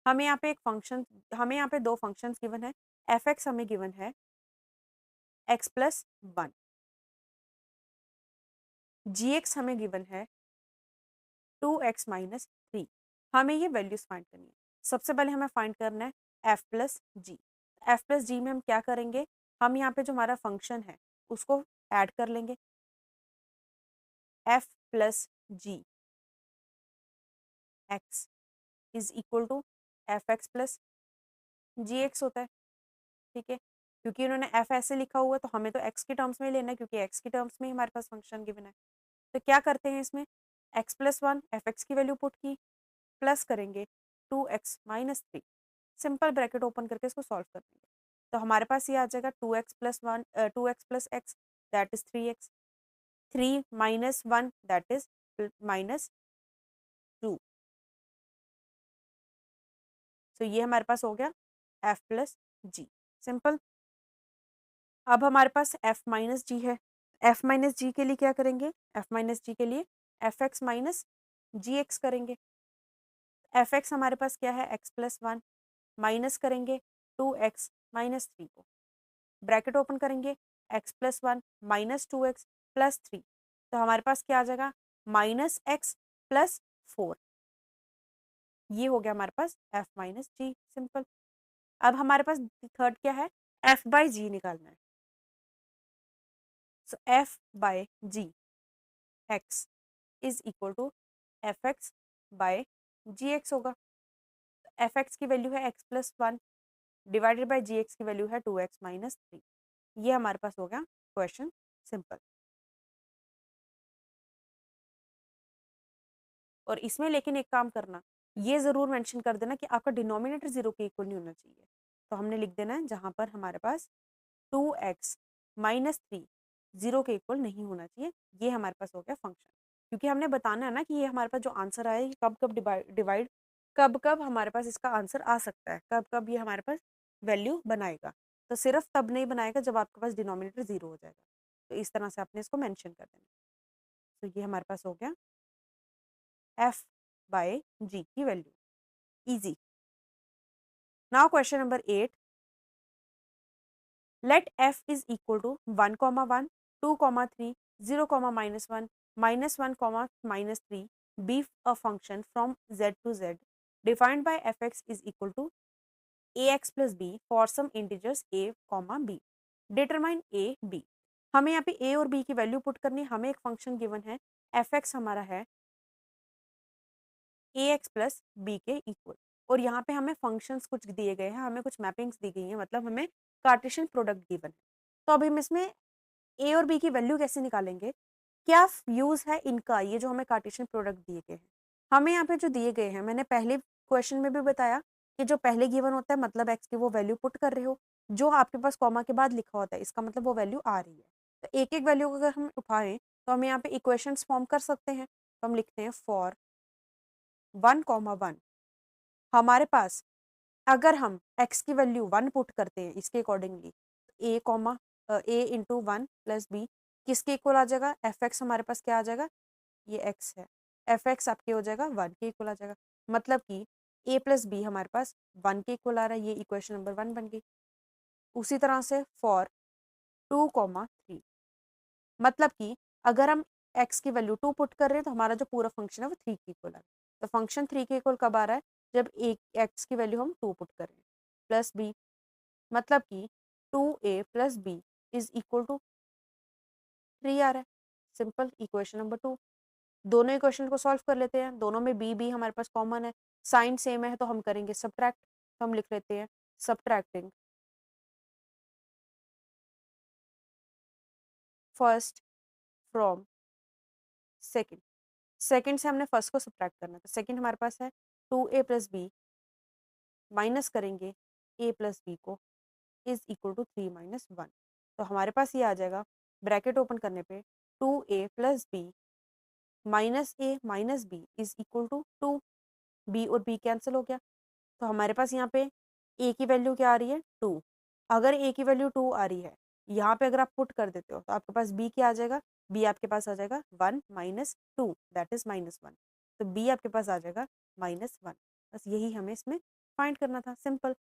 हमें यहाँ पे एक function, हमें यहाँ पे दो functions given है। fx हमें गिवन है x प्लस 1, gx हमें गिवन है 2x माइनस 3। हमें ये वैल्यूज फाइंड करनी है। सबसे पहले हमें फाइंड करना है f प्लस जी। f प्लस जी में हम क्या करेंगे, हम यहाँ पे जो हमारा फंक्शन है उसको ऐड कर लेंगे। f plus g x is equal to f x plus g x होता है। ठीक है, क्योंकि उन्होंने f ऐसे लिखा हुआ है तो हमें तो x के टर्म्स में ही लेना है, क्योंकि x के टर्म्स में ही हमारे पास फंक्शन गिवन है। तो क्या करते हैं इसमें, x प्लस 1 एफ एक्स की वैल्यू पुट की, प्लस करेंगे 2x minus 3, simple bracket open करके इसको सॉल्व कर देंगे। तो हमारे पास ये आ जाएगा 2x plus 1, 2x plus x that is 3x, 3 minus 1 that is minus 2। तो ये हमारे पास हो गया f प्लस जी, सिंपल। अब हमारे पास f माइनस जी है। f माइनस जी के लिए क्या करेंगे, f माइनस जी के लिए एफ एक्स माइनस जी एक्स करेंगे। एफ एक्स हमारे पास क्या है, x प्लस 1 माइनस करेंगे 2x माइनस 3 को, ब्रैकेट ओपन करेंगे, x plus 1 minus 2x plus 3, तो हमारे पास क्या आ जाएगा माइनस x प्लस 4। ये हो गया हमारे पास f माइनस जी, सिंपल। अब हमारे पास थर्ड क्या है, f बाई जी निकालना है। So f by g x is equal to f x by g x होगा। एफ एक्स की वैल्यू है x plus 1 divided by g x की वैल्यू है 2x माइनस 3। ये हमारे पास हो गया क्वेश्चन, सिंपल। और इसमें लेकिन एक काम करना, ये ज़रूर मेंशन कर देना कि आपका डिनोमिनेटर 0 के इक्वल नहीं होना चाहिए। तो हमने लिख देना है जहाँ पर हमारे पास 2x माइनस 3 0 के इक्वल नहीं होना चाहिए। ये हमारे पास हो गया फंक्शन, क्योंकि हमने बताना है ना कि ये हमारे पास जो आंसर आया ये कब कब डिवाइड कब कब हमारे पास इसका आंसर आ सकता है, कब कब ये हमारे पास वैल्यू बनाएगा। तो सिर्फ तब नहीं बनाएगा जब आपके पास डिनोमिनेटर 0 हो जाएगा। तो इस तरह से आपने इसको मेंशन कर देना। तो ये हमारे पास हो गया f बाय g की value, easy. Now question number 8, let f is equal to 1 comma 1, 2 comma 3, 0 comma minus 1, minus 1 comma minus 3 be a function from z to z defined by fx is equal to ax plus b for some integers a comma b, determine a b। हमें यहाँ पे a और b की value put करनी है। हमें एक function given है, fx हमारा है ax प्लस बी के इक्वल, और यहाँ पे हमें फंक्शंस कुछ दिए गए हैं, हमें कुछ मैपिंग्स दी गई हैं, मतलब हमें कार्टेशियन प्रोडक्ट गिवन है। तो अभी हम इसमें ए और बी की वैल्यू कैसे निकालेंगे, क्या यूज है इनका, ये जो हमें कार्टेशियन प्रोडक्ट दिए गए हैं। हमें यहाँ पे जो दिए गए हैं, मैंने पहले क्वेश्चन में भी बताया कि जो पहले गिवन होता है मतलब एक्स की वो वैल्यू पुट कर रहे हो, जो आपके पास कॉमा के बाद लिखा होता है इसका मतलब वो वैल्यू आ रही है। तो एक एक वैल्यू को अगर हम उठाएं तो हम यहाँ पे इक्वेशंस फॉर्म कर सकते हैं। तो हम लिखते हैं फॉर 1 कॉमा 1 हमारे पास, अगर हम x की वैल्यू 1 पुट करते हैं इसके accordingly, a comma a into 1 plus b किसके इक्वल आ जाएगा, एफ एक्स हमारे पास क्या आ जाएगा, ये x है, एफ एक्स आपके हो जाएगा 1 के इक्वल आ जाएगा। मतलब कि a प्लस बी हमारे पास 1 के इक्वल आ रहा है, ये इक्वेशन नंबर 1 बन गई। उसी तरह से फॉर 2 कॉमा 3, मतलब कि अगर हम x की वैल्यू 2 पुट कर रहे हैं तो हमारा जो पूरा फंक्शन है वो 3 के इक्वल आ रहा है। तो फंक्शन 3 के इक्वल कब आ रहा है, जब x की वैल्यू हम 2 पुट करें, प्लस b, मतलब कि 2a plus b is equal to 3 आ रहा है। Simple, equation number 2। दोनों इक्वेशन को सॉल्व कर लेते हैं, दोनों में b b हमारे पास कॉमन है, साइन सेम है तो हम करेंगे सब्ट्रैक्ट, तो हम लिख लेते हैं subtracting first from second. Second से हमने फर्स्ट को सब्ट्रैक्ट करना, तो सेकंड हमारे पास है 2a प्लस बी, माइनस करेंगे a प्लस बी को, इज इक्वल टू 3 माइनस 1। तो हमारे पास ये आ जाएगा, ब्रैकेट ओपन करने पे 2a plus b minus a minus b is equal to 2, b और b कैंसिल हो गया। तो हमारे पास यहाँ पे a की वैल्यू क्या आ रही है 2। अगर a की वैल्यू 2 आ रही है, यहाँ पे अगर आप पुट कर देते हो तो आपके पास b क्या आ जाएगा, b आपके पास आ जाएगा 1 माइनस 2 दैट इज माइनस 1। तो b आपके पास आ जाएगा माइनस 1। बस यही हमें इसमें फाइंड करना था, सिंपल।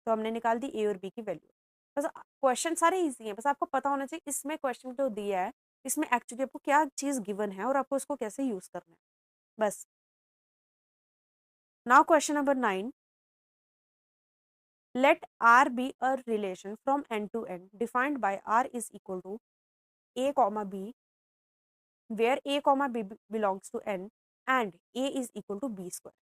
तो हमने निकाल दी a और b की वैल्यू। बस क्वेश्चन सारे इजी हैं, बस आपको पता होना चाहिए इसमें क्वेश्चन जो दिया है इसमें एक्चुअली आपको क्या चीज़ गिवन है और आपको इसको कैसे यूज़ करना है, बस। Now question number 9, let R be a relation from n to n defined by R is equal to a comma b where a comma b belongs to n and a is equal to b square.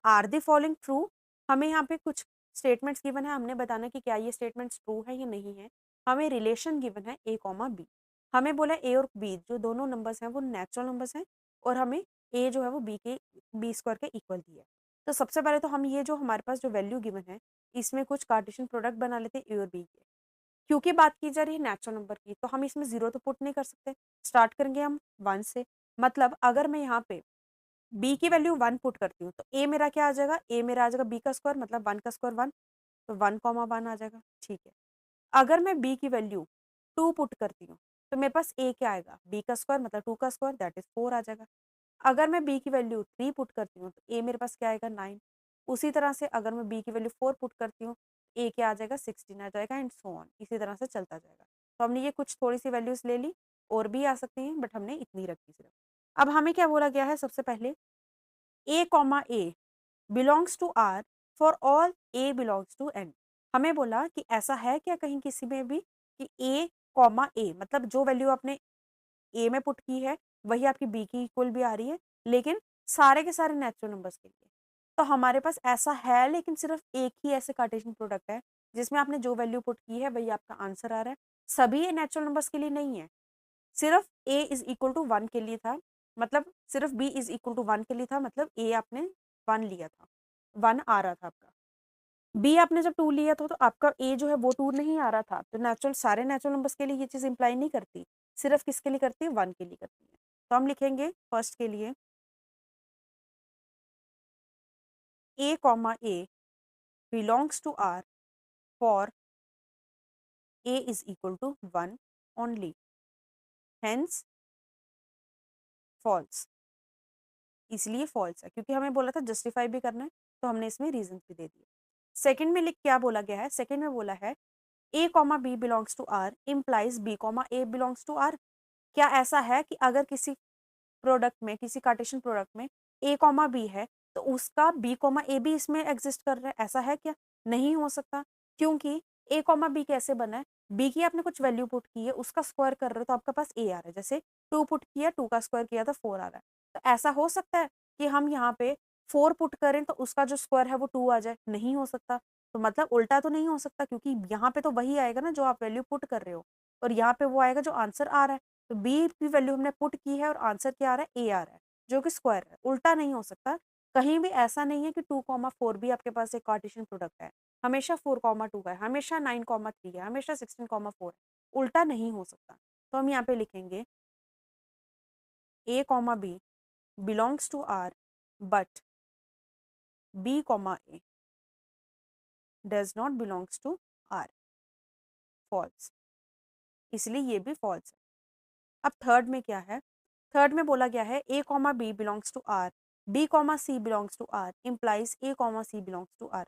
Are the following true? हमें यहाँ पे कुछ statements given है, हमने बताना कि क्या ये स्टेटमेंट्स ट्रू है या नहीं है। हमें रिलेशन गिवन है a कॉमा b, हमें बोला a और b जो दोनों नंबर्स हैं वो नेचुरल नंबर्स हैं और हमें a जो है वो b स्क्वायर के इक्वल दिया है। तो सबसे पहले तो हम ये जो हमारे पास जो वैल्यू गिवन है इसमें कुछ कार्टेशियन प्रोडक्ट बना लेते हैं a और b के। क्योंकि बात की जा रही है नेचुरल नंबर की तो हम इसमें जीरो तो पुट नहीं कर सकते, स्टार्ट करेंगे हम 1 से। मतलब अगर मैं यहाँ पे b की वैल्यू 1 पुट करती हूँ तो a मेरा क्या आ जाएगा, a मेरा आ जाएगा b का स्क्वायर मतलब 1 का स्क्वायर 1, तो 1 कॉमा 1 आ जाएगा, ठीक है। अगर मैं b की वैल्यू 2 पुट करती हूँ तो मेरे पास a क्या आएगा, b का स्क्वायर मतलब 2 का स्क्वायर दैट इज 4 आ जाएगा। अगर मैं b की वैल्यू 3 पुट करती हूँ तो a मेरे पास क्या आएगा 9। उसी तरह से अगर मैं b की वैल्यू 4 पुट करती हूँ a क्या आ जाएगा 16 आ जाएगा एंड सो ऑन, इसी तरह से चलता जाएगा। तो हमने ये कुछ थोड़ी सी वैल्यूज ले ली, और भी आ सकती हैं बट हमने इतनी रखी सिर्फ। अब हमें क्या बोला गया है, सबसे पहले a comma a belongs to r for all a belongs to n। हमें बोला कि ऐसा है क्या कहीं किसी में भी कि a कॉमा a मतलब जो वैल्यू आपने ए में पुट की है वही आपकी बी की इक्वल भी आ रही है, लेकिन सारे के सारे नेचुरल नंबर्स के लिए। तो हमारे पास ऐसा है, लेकिन सिर्फ एक ही ऐसे कार्टेशियन प्रोडक्ट है जिसमें आपने जो वैल्यू पुट की है वही आपका आंसर आ रहा है। सभी ये नेचुरल नंबर्स के लिए नहीं है, सिर्फ ए इज इक्वल टू 1 के लिए था, मतलब सिर्फ बी इज इक्वल टू 1 के लिए था, मतलब ए आपने 1 लिया था, 1 आ रहा था आपका। बी आपने जब 2 लिया था तो आपका ए जो है वो 2 नहीं आ रहा था। तो नेचुरल सारे नेचुरल नंबर्स के लिए ये चीज़ इंप्लाई नहीं करती, सिर्फ किसके लिए करती है, 1 के लिए करती है। तो हम लिखेंगे फर्स्ट के लिए A comma A belongs to R for A is equal to 1 only, hence false. इसलिए फॉल्स है क्योंकि हमें बोला था जस्टिफाई भी करना है, तो हमने इसमें रीजन भी दे दिए। सेकंड में लिख क्या बोला गया है, सेकंड में बोला है A comma B belongs to R implies B comma A belongs to R. क्या ऐसा है कि अगर किसी प्रोडक्ट में, किसी कार्टेशियन प्रोडक्ट में ए कॉमा बी है तो उसका बी कॉमा ए भी इसमें एग्जिस्ट कर रहा है, ऐसा है क्या? नहीं हो सकता, क्योंकि ए कॉमा बी कैसे बना है, बी की आपने कुछ वैल्यू पुट की है उसका स्क्वायर कर रहे हो तो आपके पास ए आ रहा है। जैसे 2 पुट किया, 2 का स्क्वायर किया तो 4 आ रहा है। तो ऐसा हो सकता है कि हम यहाँ पे 4 पुट करें तो उसका जो स्क्वायर है वो 2 आ जाए? नहीं हो सकता। तो मतलब उल्टा तो नहीं हो सकता, क्योंकि यहाँ पे तो वही आएगा ना जो आप वैल्यू पुट कर रहे हो, और यहाँ पे वो आएगा जो आंसर आ रहा है। तो बी की वैल्यू हमने पुट की है और आंसर क्या आ रहा है, ए आ रहा है, जो कि स्क्वायर है। उल्टा नहीं हो सकता, कहीं भी ऐसा नहीं है कि 2,4 भी आपके पास एक कार्टेशियन प्रोडक्ट है, हमेशा 4,2 है, हमेशा 9,3 है, हमेशा 16,4 है, उल्टा नहीं हो सकता। तो हम यहाँ पे लिखेंगे A comma B belongs to R but B comma A does not belongs to R, false, इसलिए ये भी फॉल्स है। अब थर्ड में क्या है, थर्ड में बोला गया है A comma B belongs to R B comma C belongs to R implies A comma C belongs to R.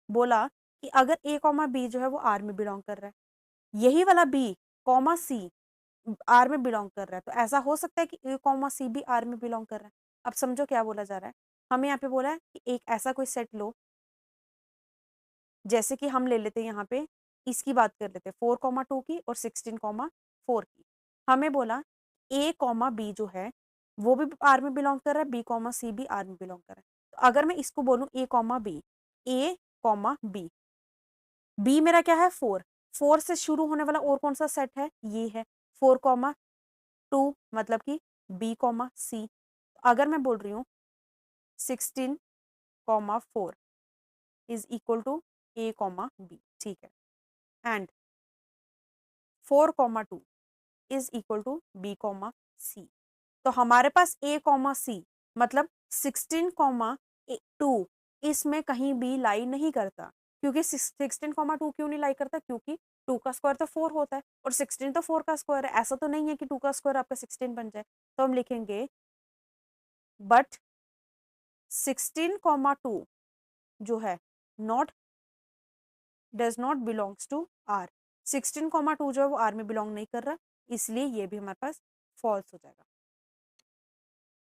बोला कि अगर ए कॉमा बी जो है वो आर में बिलोंग कर रहा है, यही वाला बी कॉमा सी आर में बिलोंग कर रहा है, तो ऐसा हो सकता है कि ए कॉमा सी भी आर में बिलोंग कर रहा है। अब समझो क्या बोला जा रहा है, हमें यहाँ पे बोला है कि एक ऐसा कोई सेट लो, जैसे कि हम ले लेते हैं यहाँ पे, इसकी बात कर लेते हैं 4, 2 की और 16, 4 की। हमें बोला A, B जो है वो भी आर में बिलोंग कर रहा है, B, C भी आर में बिलोंग कर रहा है। तो अगर मैं इसको बोलूँ A, B, बी मेरा क्या है 4, 4 से शुरू होने वाला और कौन सा सेट है, ये है 4, 2 मतलब कि B, C। अगर मैं बोल रही हूँ 16, 4 is equal to A, B, ठीक है, and 4, 2 is equal to B, C। तो हमारे पास A, C मतलब 16, 2 इसमें कहीं भी लाई नहीं करता, क्योंकि 16, 2 क्यों नहीं लाई करता, क्योंकि 2 का स्क्वायर तो 4 होता है और 16 तो 4 का स्क्वायर है। ऐसा तो नहीं है कि 2 का स्क्वायर आपका 16 बन जाए। तो हम लिखेंगे बट 16, 2 जो है not does not belongs to r. 16, 2 जो है वो आर में बिलोंग नहीं कर रहा, इसलिए ये भी हमारे पास फॉल्स हो जाएगा।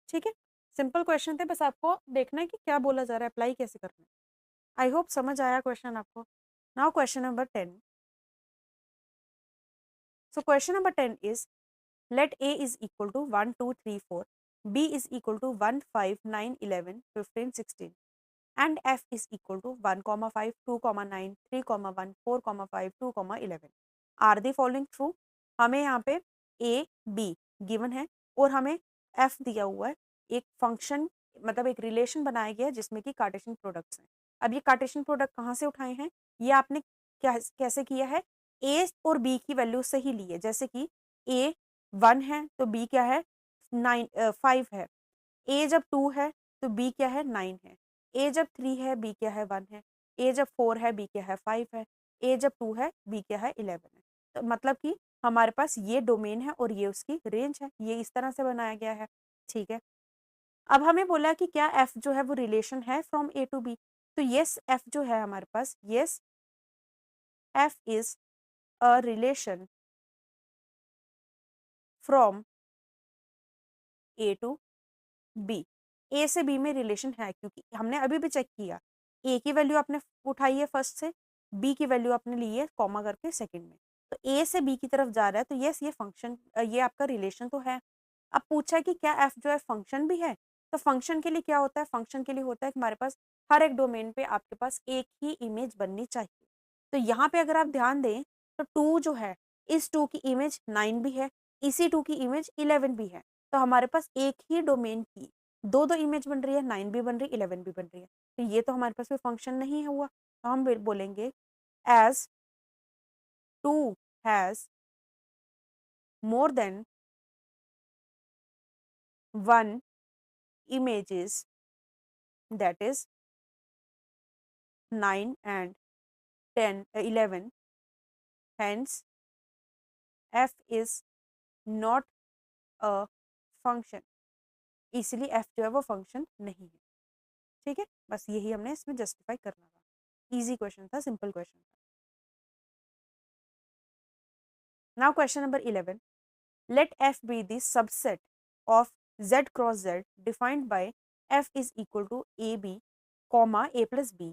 ठीक है, सिंपल क्वेश्चन थे, बस आपको देखना है कि क्या बोला जा रहा है, अप्लाई कैसे करना है। आई होप समझ आया क्वेश्चन आपको। Now question number 10। So question number 10 is let A is equal to 1, 2, 3, 4, B is equal to 1, 5, 9, 11, 15, 16 and F is equal to 1, 5, 2, 9, 3, 1, 4, 5, 2, 11। Are the following true? हमें यहाँ पे A, B गिवन है और हमें F दिया हुआ है। एक फंक्शन मतलब एक रिलेशन बनाया गया है जिसमें कि कार्टेशियन प्रोडक्ट्स हैं। अब ये कार्टेशियन प्रोडक्ट कहाँ से उठाए हैं, ये आपने क्या कैसे किया है, A और B की वैल्यू से ही ली है। जैसे कि A 1 है तो B क्या है 5 है, A जब 2 है तो B क्या है 9 है, A जब 3 है B क्या है 1 है, A जब 4 है B क्या है 5 है, A जब 2 है B क्या है 11 है। तो मतलब कि हमारे पास ये डोमेन है और ये उसकी रेंज है, ये इस तरह से बनाया गया है। ठीक है, अब हमें बोला कि क्या F जो है वो रिलेशन है फ्रॉम A टू B, तो यस F जो है हमारे पास, yes F is a relation from A to B. A से बी में रिलेशन है, क्योंकि हमने अभी भी चेक किया, ए की वैल्यू आपने उठाई है फर्स्ट से, बी की वैल्यू आपने ली है कॉमा करके सेकंड में, तो ए से बी की तरफ जा रहा है, तो यस ये फंक्शन ये आपका रिलेशन तो है। अब पूछा है कि क्या एफ जो है फंक्शन भी है, तो फंक्शन के लिए क्या होता है, फंक्शन के लिए होता है कि हमारे पास हर एक डोमेन पे आपके पास एक ही इमेज बननी चाहिए। तो यहाँ पे अगर आप ध्यान दें तो 2 जो है, इस 2 की इमेज 9 भी है, इसी 2 की इमेज 11 भी है। तो हमारे पास एक ही डोमेन की दो दो इमेज बन रही है, 9 भी बन रही है 11 भी बन रही है, तो ये तो हमारे पास कोई फंक्शन नहीं हुआ। तो हम बोलेंगे as 2 has more than 1 images, that is 9 and 10 11, hence f is not a function, इसलिए f जो है वो फंक्शन नहीं है। ठीक है, बस यही हमने इसमें जस्टिफाई करना था। इजी क्वेश्चन था, सिंपल क्वेश्चन था। Now question number 11, let f be the subset of z cross z defined by f is equal to ab comma a plus b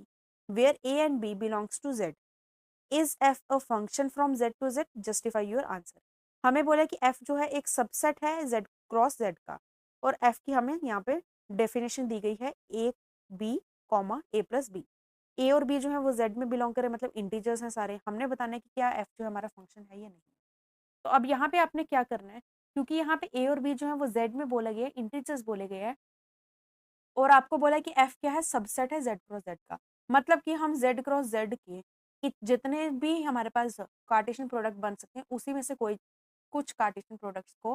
where a and b belongs to z। is f a function from z to z? justify your answer। हमें बोला कि f जो है एक subset है z cross z का, और f की हमें यहाँ पे डेफिनेशन दी गई है a b comma a plus b. a और b जो है वो z में बिलोंग करे, मतलब इंटीजर्स हैं सारे। हमने बताना है कि क्या f जो हमारा फंक्शन है या नहीं। तो अब यहाँ पे आपने क्या करना है, क्योंकि यहाँ पे a और b जो है वो z में बोला गया है, इंटीजर्स बोले गए हैं, और आपको बोला कि f क्या है, सबसेट है z क्रॉस z का। मतलब कि हम z क्रॉस z के जितने भी हमारे पास कार्टेशियन प्रोडक्ट बन सकते हैं, उसी में से कोई कुछ कार्टेशियन प्रोडक्ट्स को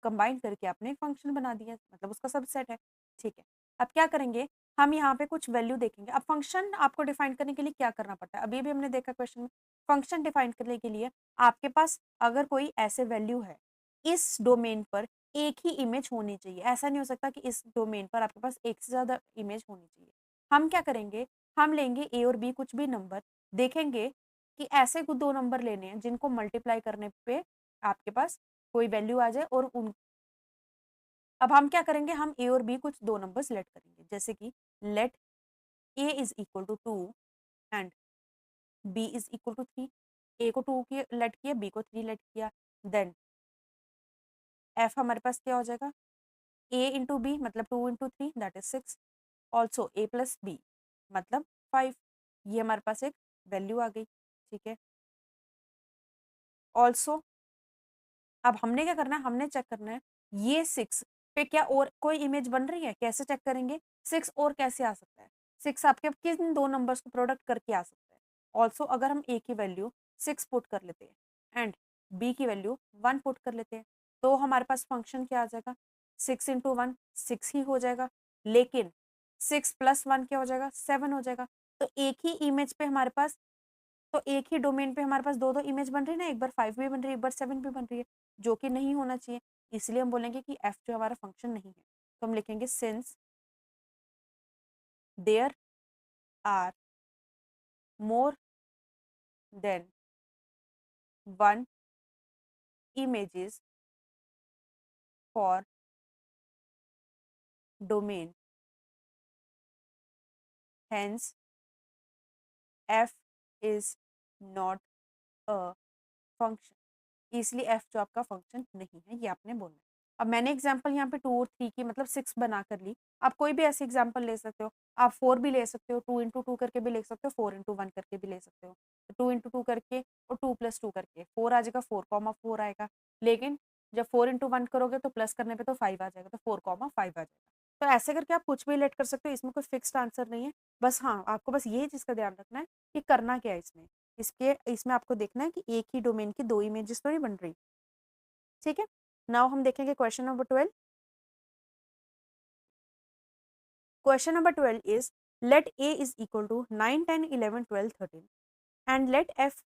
कंबाइन करके आपने एक फंक्शन बना दिया, मतलब उसका सबसेट है। ठीक है, अब क्या करेंगे, हम यहाँ पे कुछ वैल्यू देखेंगे। अब फंक्शन आपको डिफाइन करने के लिए क्या करना पड़ता है, अभी भी हमने देखा क्वेश्चन में, फंक्शन डिफाइन करने के लिए आपके पास अगर कोई ऐसे वैल्यू है, इस डोमेन पर एक ही इमेज होनी चाहिए। ऐसा नहीं हो सकता कि इस डोमेन पर आपके पास एक से ज़्यादा इमेज होनी चाहिए। हम क्या करेंगे, हम लेंगे ए और बी कुछ भी नंबर, देखेंगे कि ऐसे कुछ 2 नंबर लेने हैं जिनको मल्टीप्लाई करने पे आपके पास कोई वैल्यू आ जाए, और उन अब हम क्या करेंगे, हम ए और बी कुछ दो नंबर्स लेट करेंगे, जैसे कि let a is equal to 2 and b is equal to 3। A को 2 की लेट किया, बी को 3 लेट किया, देन एफ हमारे पास क्या हो जाएगा, ए इंटू बी मतलब 2 into 3 that is 6, also a plus b मतलब 5। ये हमारे पास एक वैल्यू आ गई, ठीक है। ऑल्सो अब हमने क्या करना है, हमने चेक करना है ये 6 पे क्या और कोई इमेज बन रही है, कैसे चेक करेंगे, 6 और कैसे आ सकता है, 6 आपके किन दो नंबर्स को प्रोडक्ट करके आ सकता है। ऑल्सो अगर हम ए की वैल्यू 6 पुट कर लेते हैं एंड बी की वैल्यू 1 पुट कर लेते हैं, तो हमारे पास फंक्शन क्या आ जाएगा, 6 इंटू 1 6 ही हो जाएगा, लेकिन 6 प्लस 1 क्या हो जाएगा, 7 हो जाएगा। तो एक ही इमेज पे हमारे पास, तो एक ही डोमेन पे हमारे पास दो दो इमेज बन रही है ना, एक बार 5 भी बन रही है, एक बार 7 भी बन रही है, जो कि नहीं होना चाहिए। इसलिए हम बोलेंगे कि एफ जो हमारा फंक्शन नहीं है, तो हम लिखेंगे since there are more than one images for domain, hence f is not a function। इसलिए f जो आपका फंक्शन नहीं है, ये आपने बोलना है। अब मैंने एग्जांपल यहाँ पे 2 और 3 की मतलब 6 बना कर ली, आप कोई भी ऐसे एग्जांपल ले सकते हो, आप 4 भी ले सकते हो, 2 इंटू 2 करके भी ले सकते हो, 4 इंटू 1 करके भी ले सकते हो, 2 इंटू 2 करके और 2 प्लस 2 करके 4 आ जाएगा, 4,4 आएगा, लेकिन जब 4 इंटू 1 करोगे तो प्लस करने पे तो 5 आ जाएगा, तो 4,5 आ जाएगा। तो ऐसे करके आप कुछ भी लेट कर सकते हो, इसमें कोई फिक्स्ड आंसर नहीं है। बस हाँ, आपको बस ये चीज़ का ध्यान रखना है कि करना क्या है इसमें, इसमें आपको देखना है कि एक ही डोमेन की 2 इमेजेस तो नहीं बन रही, ठीक है। नाउ हम देखेंगे question number 12। Question number 12 is let a is equal to 9 10 11 12 13 and let f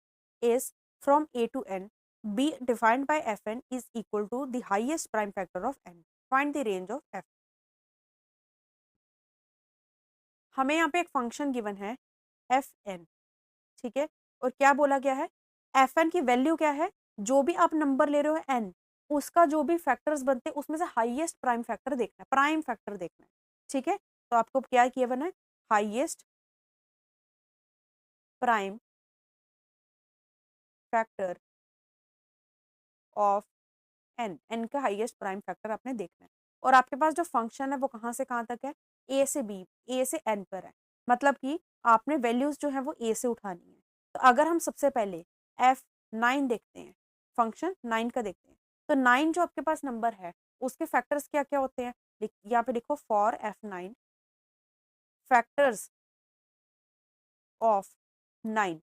is from a to n be defined by fn is equal to the highest prime factor of n, find the range of f। हमें यहाँ पे एक function given है fn, ठीक है, और क्या बोला गया है, fn की वैल्यू क्या है, जो भी आप नंबर ले रहे हो n, उसका जो भी फैक्टर्स बनते हैं उसमें से हाईएस्ट प्राइम फैक्टर देखना है, प्राइम फैक्टर देखना है, ठीक है। तो आपको क्या किया बना है, highest prime factor of n, n का हाईएस्ट प्राइम फैक्टर आपने देखना है। और आपके पास जो फंक्शन है वो कहाँ से कहाँ तक है, ए से बी, ए से एन पर है, मतलब कि आपने वैल्यूज जो है वो ए से उठानी है। तो अगर हम सबसे पहले F9 देखते हैं, फंक्शन 9 का देखते हैं, तो 9 जो आपके पास नंबर है उसके फैक्टर्स क्या क्या होते हैं, यहाँ पे देखो फॉर F9 फैक्टर्स ऑफ 9,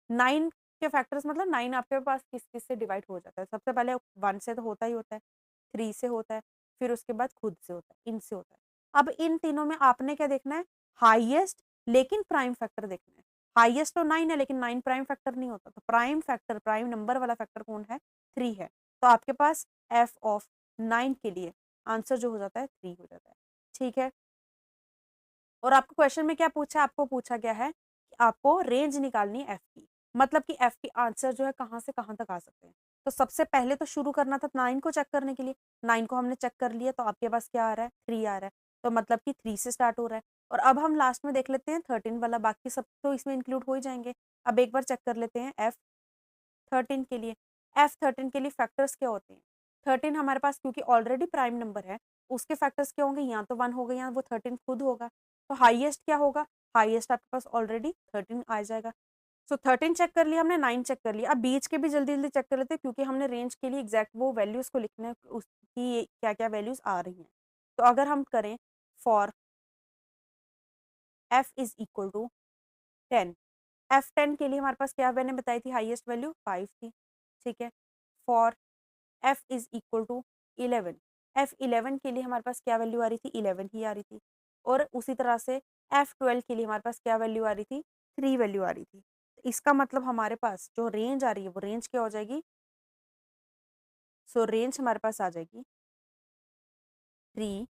9 के फैक्टर्स मतलब 9 आपके पास किस किस से डिवाइड हो जाता है, सबसे पहले 1 से तो होता ही होता है, 3 से होता है, फिर उसके बाद खुद से होता है, इनसे होता है। अब इन तीनों में आपने क्या देखना है, हाईएस्ट लेकिन प्राइम फैक्टर देखना है। हाईएस्ट तो 9 है लेकिन 9 प्राइम फैक्टर नहीं होता, तो प्राइम फैक्टर, प्राइम नंबर वाला फैक्टर कौन है, 3 है। तो आपके पास एफ ऑफ 9 के लिए आंसर जो हो जाता है 3 हो जाता है, ठीक है। और आपको क्वेश्चन में क्या पूछा है, आपको पूछा गया है कि आपको रेंज निकालनी है एफ की, मतलब कि एफ की आंसर जो है कहाँ से कहाँ तक आ सकते हैं। तो सबसे पहले तो शुरू करना था 9 को चेक करने के लिए, 9 को हमने चेक कर लिया, तो आपके पास क्या आ रहा है, 3 आ रहा है, तो मतलब कि 3 से स्टार्ट हो रहा है। और अब हम लास्ट में देख लेते हैं 13 वाला, बाकी सब तो इसमें इंक्लूड हो ही जाएंगे। अब एक बार चेक कर लेते हैं F13 के लिए, F13 के लिए फैक्टर्स क्या होते हैं, 13 हमारे पास क्योंकि ऑलरेडी प्राइम नंबर है, उसके फैक्टर्स क्या होंगे, यहाँ तो 1 हो गया, यहाँ वो 13 खुद होगा, तो हाईएस्ट क्या होगा, हाईएस्ट आपके पास ऑलरेडी 13 आ जाएगा। सो 13 चेक कर लिया हमने, 9 चेक कर लिया। अब बीच के भी जल्दी जल्दी चेक कर लेते हैं, क्योंकि हमने रेंज के लिए एग्जैक्ट वो वैल्यूज को लिखना है, उसकी क्या क्या वैल्यूज आ रही हैं। तो अगर हम करें for f is equal to 10, F10 के लिए हमारे पास क्या मैंने बताई थी, हाईएस्ट वैल्यू 5 थी, ठीक है। For f is equal to 11, F11 के लिए हमारे पास क्या वैल्यू आ रही थी, 11 ही आ रही थी। और उसी तरह से F12 के लिए हमारे पास क्या वैल्यू आ रही थी, 3 वैल्यू आ रही थी। तो इसका मतलब हमारे पास जो रेंज आ रही है वो रेंज क्या हो जाएगी, सो रेंज हमारे पास आ जाएगी 3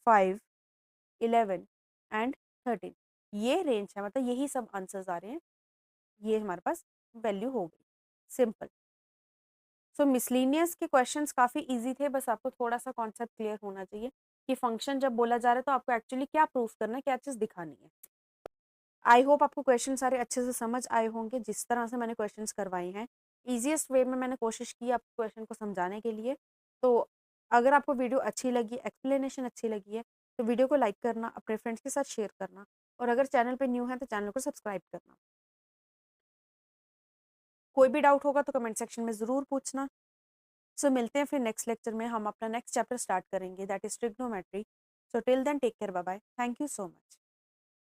5 11 एंड 13। ये रेंज है, मतलब यही सब आंसर्स आ रहे हैं, ये हमारे पास वैल्यू हो गई, सिंपल। सो मिसलेनियस के क्वेश्चंस काफ़ी ईज़ी थे, बस आपको थोड़ा-सा कॉन्सेप्ट क्लियर होना चाहिए कि फंक्शन जब बोला जा रहा है तो आपको एक्चुअली क्या प्रूफ करना है, क्या चीज़ दिखानी है। आई होप आपको क्वेश्चन सारे अच्छे से समझ आए होंगे जिस तरह से मैंने क्वेश्चंस करवाए हैं। ईज़ीएस्ट वे में मैंने कोशिश की आपको क्वेश्चन को समझाने के लिए। तो अगर आपको वीडियो अच्छी लगी, एक्सप्लेनेशन अच्छी लगी है, तो वीडियो को लाइक करना, अपने फ्रेंड्स के साथ शेयर करना और अगर चैनल पे न्यू है तो चैनल को सब्सक्राइब करना। कोई भी डाउट होगा तो कमेंट सेक्शन में ज़रूर पूछना। सो मिलते हैं फिर नेक्स्ट लेक्चर में, हम अपना नेक्स्ट चैप्टर स्टार्ट करेंगे that is trigonometry. So till then take care, bye bye. Thank you so much.